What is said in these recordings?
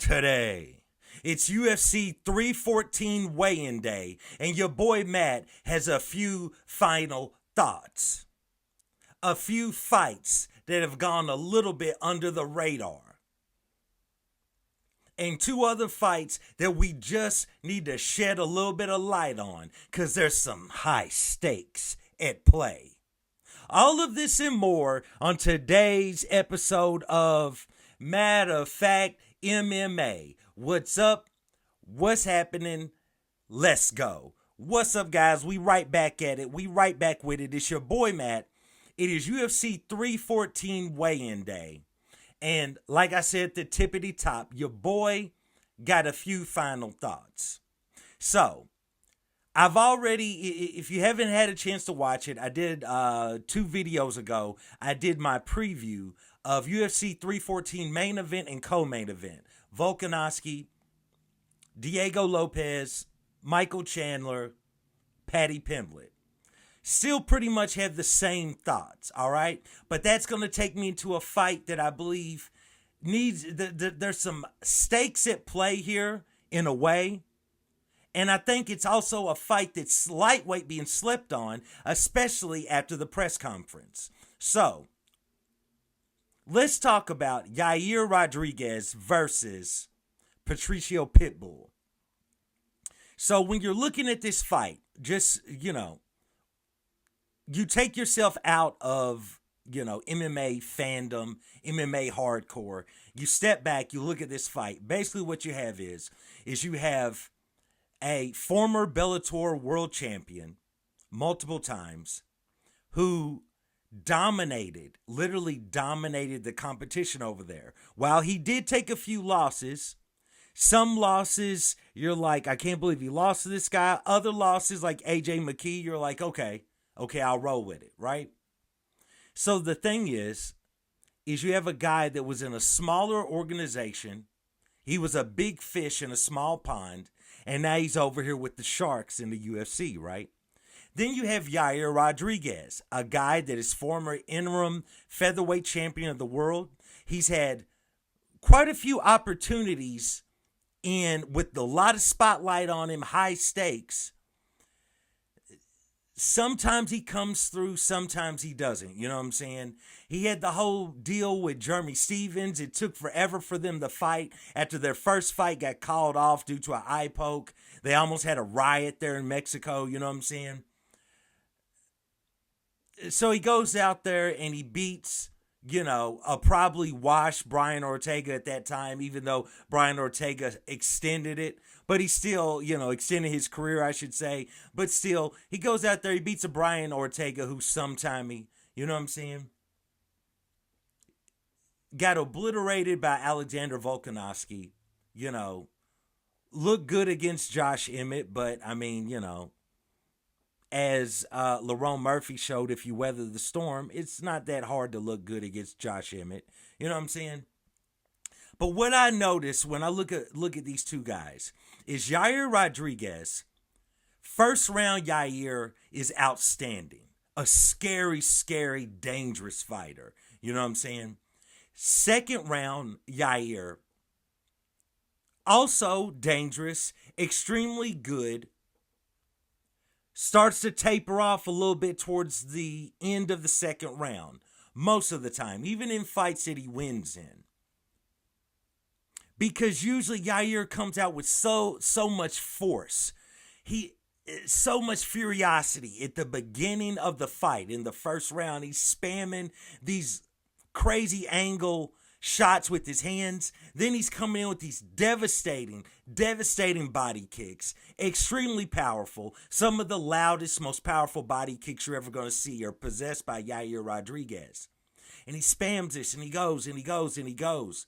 today. It's UFC 314 weigh-in day, and your boy Matt has a few final thoughts. A few fights that have gone a little bit under the radar. And two other fights that we just need to shed a little bit of light on, because there's some high stakes at play. All of this and more on today's episode of Matter of Fact MMA. What's up? What's happening? Let's go. What's up, guys? We right back at it. We right back with it. It's your boy, Matt. It is UFC 314 weigh-in day. And like I said at the tippity top, your boy got a few final thoughts. So, I've already, if you haven't had a chance to watch it, I did 2 videos ago, I did my preview of UFC 314 main event and co-main event. Volkanovski, Diego Lopez, Michael Chandler, Paddy Pimblett. Still pretty much have the same thoughts, all right? But that's going to take me into a fight that I believe needs, there's some stakes at play here in a way. And I think it's also a fight that's lightweight being slept on, especially after the press conference. So, let's talk about Yair Rodriguez versus Patricio Pitbull. So when you're looking at this fight, just, you take yourself out of, MMA fandom, MMA hardcore. You step back, you look at this fight. Basically what you have is you have a former Bellator world champion multiple times who literally dominated the competition over there. While he did take a few losses, some losses, you're like, I can't believe he lost to this guy. Other losses, like AJ McKee, you're like, okay, I'll roll with it, right? So the thing is you have a guy that was in a smaller organization. He was a big fish in a small pond, and now he's over here with the sharks in the UFC, right? Then you have Yair Rodriguez, a guy that is former interim featherweight champion of the world. He's had quite a few opportunities with a lot of spotlight on him, high stakes. Sometimes he comes through, sometimes he doesn't. You know what I'm saying? He had the whole deal with Jeremy Stevens. It took forever for them to fight. After their first fight got called off due to an eye poke. They almost had a riot there in Mexico. You know what I'm saying? So he goes out there and he beats, a probably washed Brian Ortega at that time, even though Brian Ortega extended it. But he still, extended his career, I should say. But still, he goes out there, he beats a Brian Ortega who sometimey, you know what I'm saying? Got obliterated by Alexander Volkanovski, Looked good against Josh Emmett, but, as Lerone Murphy showed, if you weather the storm, it's not that hard to look good against Josh Emmett. You know what I'm saying? But what I notice when I look at these two guys is Yair Rodriguez, first round Yair is outstanding. A scary, scary, dangerous fighter. You know what I'm saying? Second round Yair, also dangerous, extremely good. Starts to taper off a little bit towards the end of the second round. Most of the time, even in fights that he wins in. Because usually Yair comes out with so much force. So much furiosity at the beginning of the fight. In the first round, he's spamming these crazy angle shots with his hands. Then he's coming in with these devastating body kicks. Extremely powerful. Some of the loudest, most powerful body kicks you're ever going to see are possessed by Yair Rodriguez. And he spams this, and he goes, and he goes, and he goes.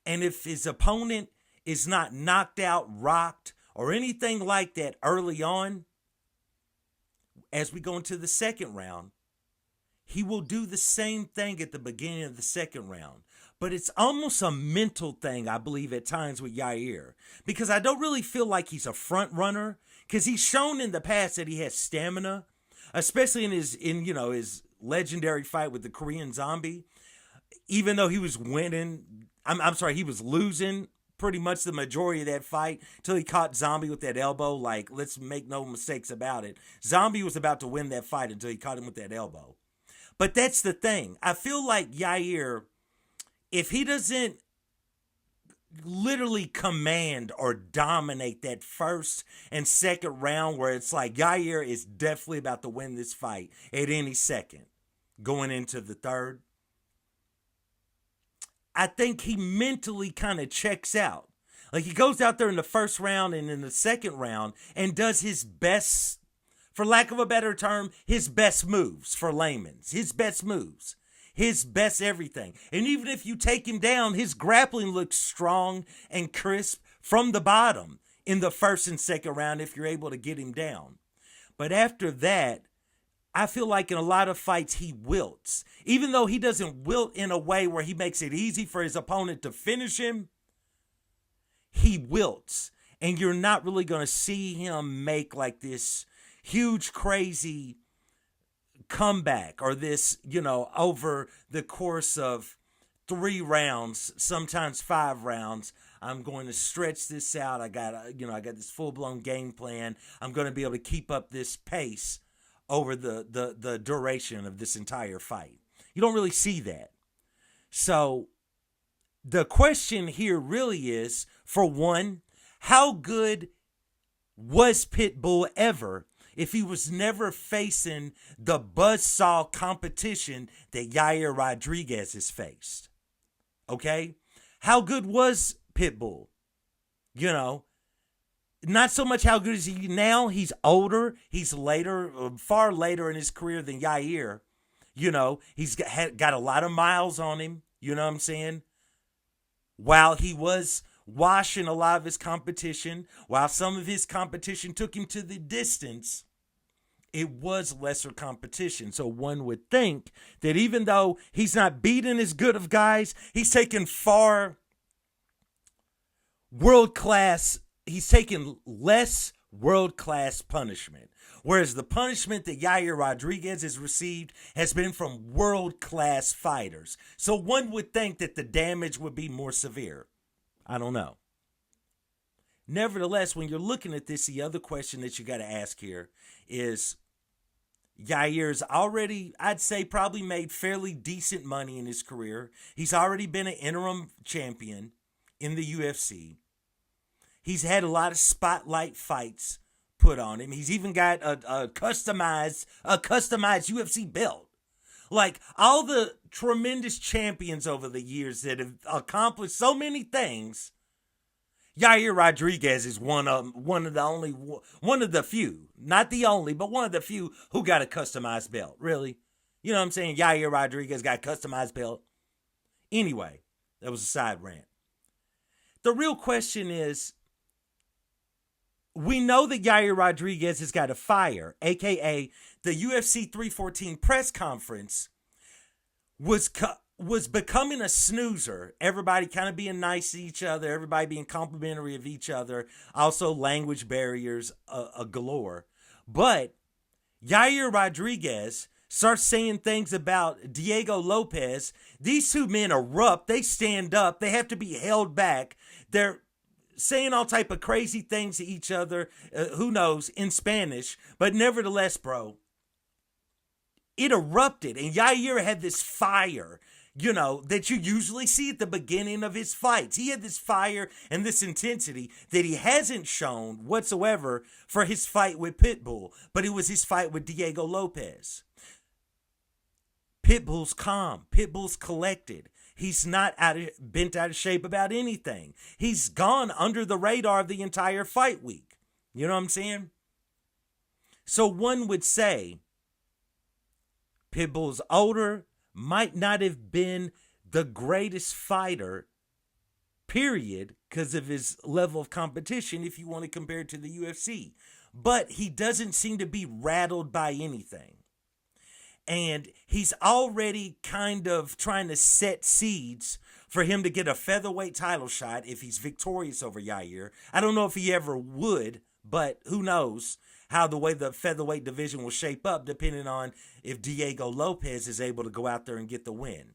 And if his opponent is not knocked out, rocked, or anything like that early on, as we go into the second round, he will do the same thing at the beginning of the second round. But it's almost a mental thing, I believe, at times with Yair. Because I don't really feel like he's a front runner. Because he's shown in the past that he has stamina. Especially in his legendary fight with the Korean Zombie. Even though he was winning, he was losing pretty much the majority of that fight till he caught Zombie with that elbow. Like, let's make no mistakes about it. Zombie was about to win that fight until he caught him with that elbow. But that's the thing. I feel like Yair, if he doesn't literally command or dominate that first and second round where it's like Yair is definitely about to win this fight at any second going into the third, I think he mentally kind of checks out. Like, he goes out there in the first round and in the second round and does his best, for lack of a better term, his best moves for layman's. His best moves. His best everything. And even if you take him down, his grappling looks strong and crisp from the bottom in the first and second round if you're able to get him down. But after that, I feel like in a lot of fights he wilts. Even though he doesn't wilt in a way where he makes it easy for his opponent to finish him, he wilts. And you're not really going to see him make like this huge, crazy comeback or this, over the course of 3 rounds, sometimes 5 rounds. I'm going to stretch this out. I got this full-blown game plan. I'm going to be able to keep up this pace over the duration of this entire fight. You don't really see that. So the question here really is, for one, how good was Pitbull ever if he was never facing the buzzsaw competition that Yair Rodriguez has faced? Okay? How good was Pitbull? Not so much how good is he now. He's older. He's far later in his career than Yair. He's got a lot of miles on him. You know what I'm saying? While he was washing a lot of his competition, while some of his competition took him to the distance, it was lesser competition. So one would think that even though he's not beating as good of guys, he's taking less world-class punishment. Whereas the punishment that Yair Rodriguez has received has been from world-class fighters. So one would think that the damage would be more severe. I don't know. Nevertheless, when you're looking at this, the other question that you got to ask here is, Yair's already, I'd say, probably made fairly decent money in his career. He's already been an interim champion in the UFC. He's had a lot of spotlight fights put on him. He's even got a customized UFC belt. Like, all the tremendous champions over the years that have accomplished so many things, Yair Rodriguez is one of the few, not the only, but one of the few who got a customized belt. Really? You know what I'm saying? Yair Rodriguez got a customized belt. Anyway, that was a side rant. The real question is, we know that Yair Rodriguez has got a fire, a.k.a. the UFC 314 press conference was becoming a snoozer. Everybody kind of being nice to each other, everybody being complimentary of each other, also language barriers galore. But Yair Rodriguez starts saying things about Diego Lopez. These two men erupt. They stand up. They have to be held back. They're saying all type of crazy things to each other, who knows, in Spanish. But nevertheless, bro, it erupted. And Yair had this fire, that you usually see at the beginning of his fights. He had this fire and this intensity that he hasn't shown whatsoever for his fight with Pitbull. But it was his fight with Diego Lopez. Pitbull's calm. Pitbull's collected. He's not bent out of shape about anything. He's gone under the radar of the entire fight week. You know what I'm saying? So one would say Pitbull's older, might not have been the greatest fighter, period, because of his level of competition if you want to compare it to the UFC. But he doesn't seem to be rattled by anything. And he's already kind of trying to set seeds for him to get a featherweight title shot if he's victorious over Yair. I don't know if he ever would, but who knows how the way the featherweight division will shape up depending on if Diego Lopez is able to go out there and get the win.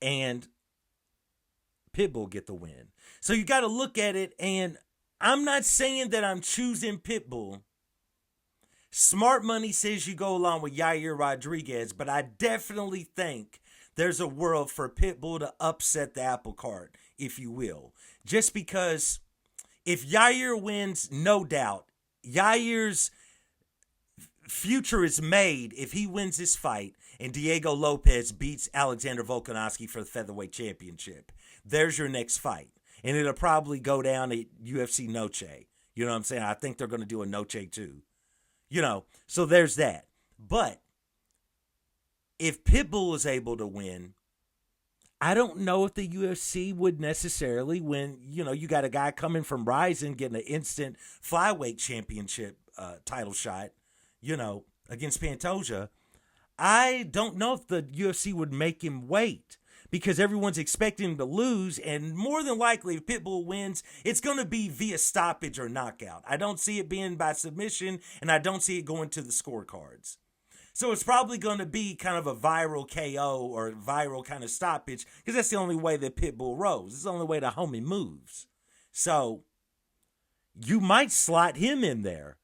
And Pitbull get the win. So you got to look at it, and I'm not saying that I'm choosing Pitbull. Smart money says you go along with Yair Rodriguez, but I definitely think there's a world for Pitbull to upset the apple cart, if you will. Just because if Yair wins, no doubt, Yair's future is made if he wins this fight and Diego Lopez beats Alexander Volkanovski for the featherweight championship. There's your next fight. And it'll probably go down at UFC Noche. You know what I'm saying? I think they're going to do a Noche too. You know, so there's that. But if Pitbull is able to win, I don't know if the UFC would necessarily win. You know, you got a guy coming from Rising getting an instant flyweight championship title shot, you know, against Pantoja. I don't know if the UFC would make him wait because everyone's expecting him to lose. And more than likely, if Pitbull wins, it's going to be via stoppage or knockout. I don't see it being by submission, and I don't see it going to the scorecards. So it's probably going to be kind of a viral KO or viral kind of stoppage because that's the only way that Pitbull rolls. It's the only way the homie moves. So you might slot him in there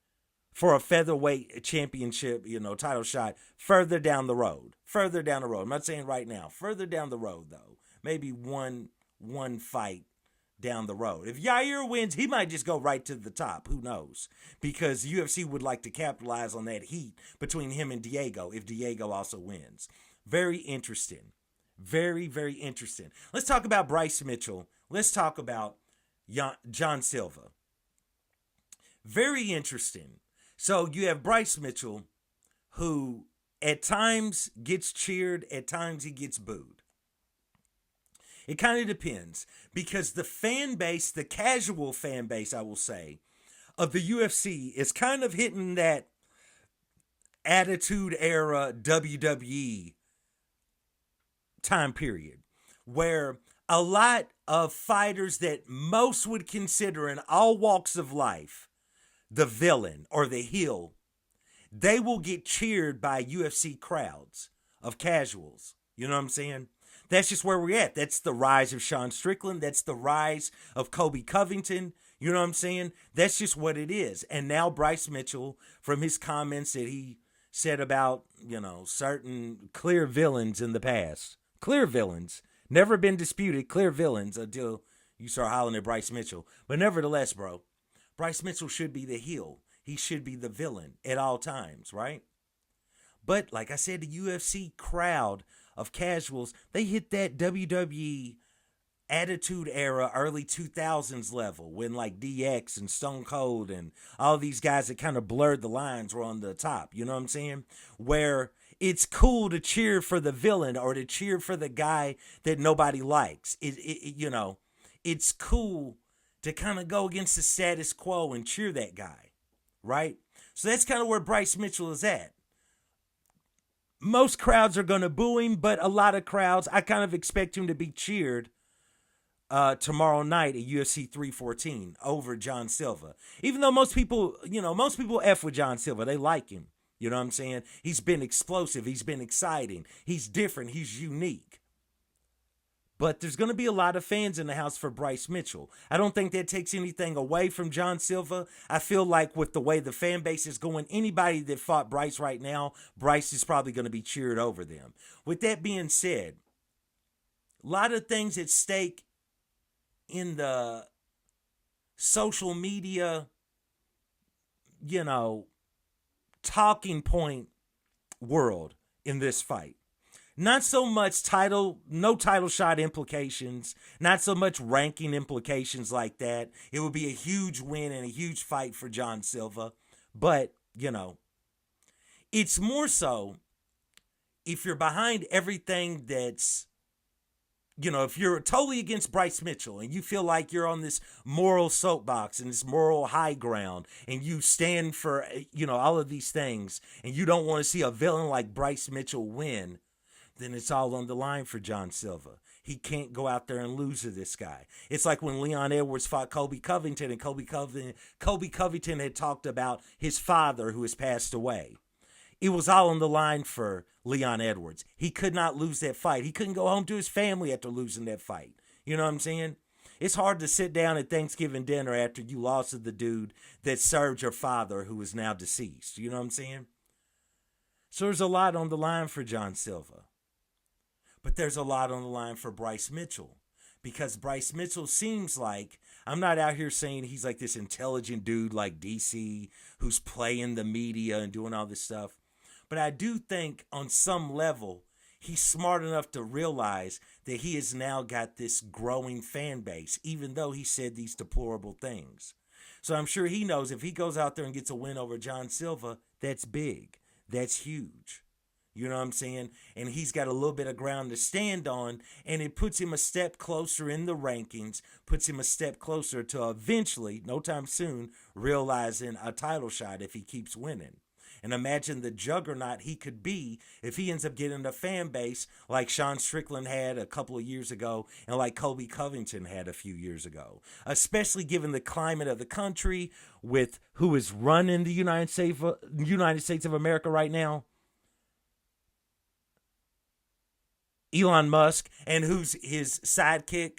for a featherweight championship, you know, title shot further down the road. Further down the road. I'm not saying right now. Further down the road, though. Maybe one fight down the road. If Yair wins, he might just go right to the top. Who knows? Because UFC would like to capitalize on that heat between him and Diego if Diego also wins. Very interesting. Very, very interesting. Let's talk about Bryce Mitchell. Let's talk about Jean Silva. Very interesting. So you have Bryce Mitchell, who at times gets cheered, at times he gets booed. It kind of depends because the fan base, the casual fan base, I will say, of the UFC is kind of hitting that Attitude Era WWE time period where a lot of fighters that most would consider in all walks of life the villain or the heel, they will get cheered by UFC crowds of casuals. You know what I'm saying? That's just where we're at. That's the rise of Sean Strickland. That's the rise of Kobe Covington. You know what I'm saying? That's just what it is. And now Bryce Mitchell, from his comments that he said about, you know, certain clear villains in the past. Clear villains. Never been disputed. Clear villains until you start hollering at Bryce Mitchell. But nevertheless, bro, Bryce Mitchell should be the heel. He should be the villain at all times, right? But like I said, the UFC crowd of casuals, they hit that WWE Attitude Era, early 2000s level when like DX and Stone Cold and all these guys that kind of blurred the lines were on the top. You know what I'm saying? Where it's cool to cheer for the villain or to cheer for the guy that nobody likes. You know, it's cool to kind of go against the status quo and cheer that guy, right? So that's kind of where Bryce Mitchell is at. Most crowds are going to boo him, but a lot of crowds, I kind of expect him to be cheered tomorrow night at UFC 314 over Jean Silva. Even though most people F with Jean Silva. They like him. You know what I'm saying? He's been explosive. He's been exciting. He's different. He's unique. But there's going to be a lot of fans in the house for Bryce Mitchell. I don't think that takes anything away from Jean Silva. I feel like with the way the fan base is going, anybody that fought Bryce right now, Bryce is probably going to be cheered over them. With that being said, a lot of things at stake in the social media, you know, talking point world in this fight. Not so much no title shot implications, not so much ranking implications like that. It would be a huge win and a huge fight for Jean Silva. But, you know, it's more so if you're behind everything that's, you know, if you're totally against Bryce Mitchell and you feel like you're on this moral soapbox and this moral high ground and you stand for, you know, all of these things and you don't want to see a villain like Bryce Mitchell win, then it's all on the line for Jean Silva. He can't go out there and lose to this guy. It's like when Leon Edwards fought Kobe Covington, and Kobe Covington had talked about his father who has passed away. It was all on the line for Leon Edwards. He could not lose that fight. He couldn't go home to his family after losing that fight. You know what I'm saying? It's hard to sit down at Thanksgiving dinner after you lost to the dude that served your father who is now deceased. You know what I'm saying? So there's a lot on the line for Jean Silva. But there's a lot on the line for Bryce Mitchell. Because Bryce Mitchell seems like, I'm not out here saying he's like this intelligent dude like DC who's playing the media and doing all this stuff. But I do think on some level, he's smart enough to realize that he has now got this growing fan base, even though he said these deplorable things. So I'm sure he knows if he goes out there and gets a win over Jean Silva, that's big. That's huge. You know what I'm saying? And he's got a little bit of ground to stand on, and it puts him a step closer in the rankings, puts him a step closer to eventually, no time soon, realizing a title shot if he keeps winning. And imagine the juggernaut he could be if he ends up getting a fan base like Sean Strickland had a couple of years ago and like Colby Covington had a few years ago. Especially given the climate of the country with who is running the United States of America right now. Elon Musk, and who's his sidekick?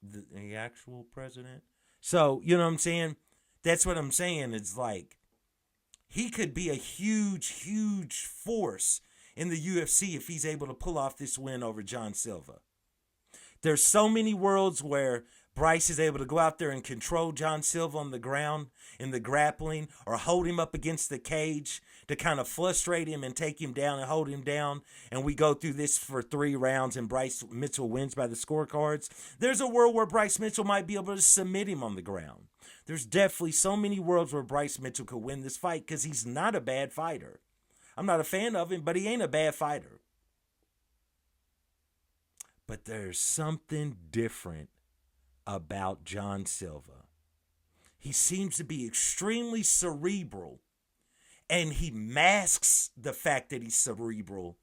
The actual president. So, you know what I'm saying? That's what I'm saying. It's like, he could be a huge, huge force in the UFC if he's able to pull off this win over Jean Silva. There's so many worlds where Bryce is able to go out there and control Jean Silva on the ground in the grappling or hold him up against the cage to kind of frustrate him and take him down and hold him down. And we go through this for 3 rounds and Bryce Mitchell wins by the scorecards. There's a world where Bryce Mitchell might be able to submit him on the ground. There's definitely so many worlds where Bryce Mitchell could win this fight because he's not a bad fighter. I'm not a fan of him, but he ain't a bad fighter. But there's something different about Jean Silva. He seems to be extremely cerebral, and he masks the fact that he's cerebral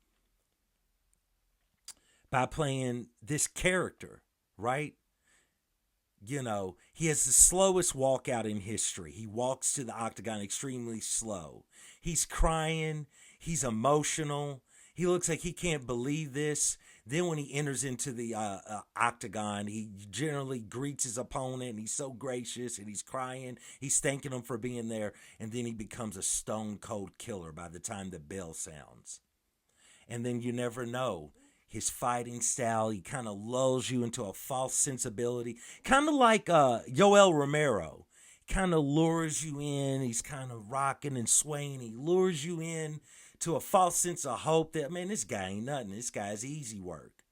by playing this character, right? You know, he has the slowest walkout in history. He walks to the octagon extremely slow. He's crying. He's emotional. He looks like he can't believe this. Then when he enters into the octagon, he generally greets his opponent, and he's so gracious, and he's crying. He's thanking him for being there, and then he becomes a stone-cold killer by the time the bell sounds. And then you never know. His fighting style, he kind of lulls you into a false sensibility. Kind of like Yoel Romero. Kind of lures you in. He's kind of rocking and swaying. He lures you in to a false sense of hope that, man, this guy ain't nothing. This guy's easy work.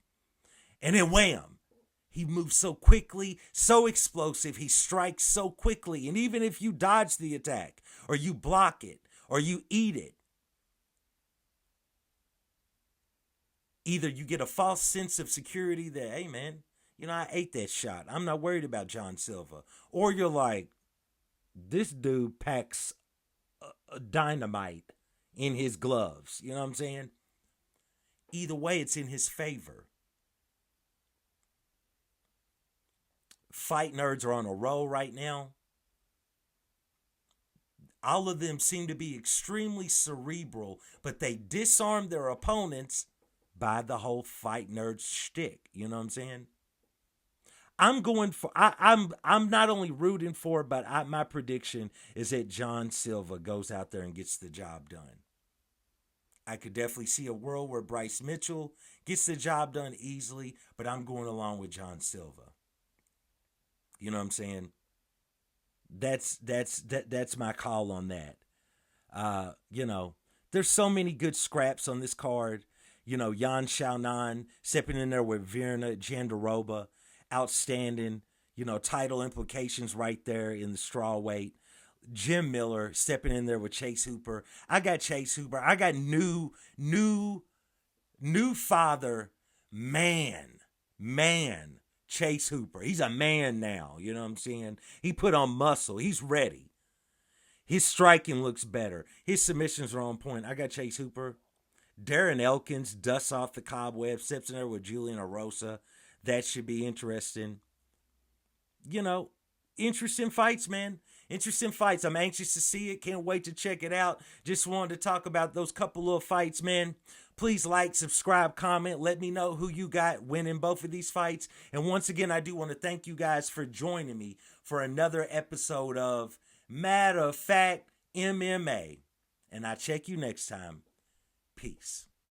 And then wham, he moves so quickly, so explosive. He strikes so quickly. And even if you dodge the attack or you block it or you eat it, either you get a false sense of security that, hey, man, you know, I ate that shot. I'm not worried about Jean Silva. Or you're like, this dude packs dynamite in his gloves. You know what I'm saying? Either way, it's in his favor. Fight nerds are on a roll right now. All of them seem to be extremely cerebral, but they disarm their opponents by the whole fight nerd shtick. You know what I'm saying? I'm not only rooting for, but my prediction is that Jean Silva goes out there and gets the job done. I could definitely see a world where Bryce Mitchell gets the job done easily, but I'm going along with Jean Silva. You know what I'm saying? That's my call on that. You know, there's so many good scraps on this card. You know, Yan Xiaonan stepping in there with Virna Jandiroba. Outstanding, you know, title implications right there in the strawweight. Jim Miller stepping in there with Chase Hooper. I got Chase Hooper. I got new father, man, Chase Hooper. He's a man now, you know what I'm saying? He put on muscle. He's ready. His striking looks better. His submissions are on point. I got Chase Hooper. Darren Elkins dusts off the cobweb, steps in there with Julian Erosa. That should be interesting. You know, interesting fights, man. Interesting fights. I'm anxious to see it. Can't wait to check it out. Just wanted to talk about those couple little fights, man. Please like, subscribe, comment. Let me know who you got winning both of these fights. And once again, I do want to thank you guys for joining me for another episode of Matter of Fact MMA. And I'll check you next time. Peace.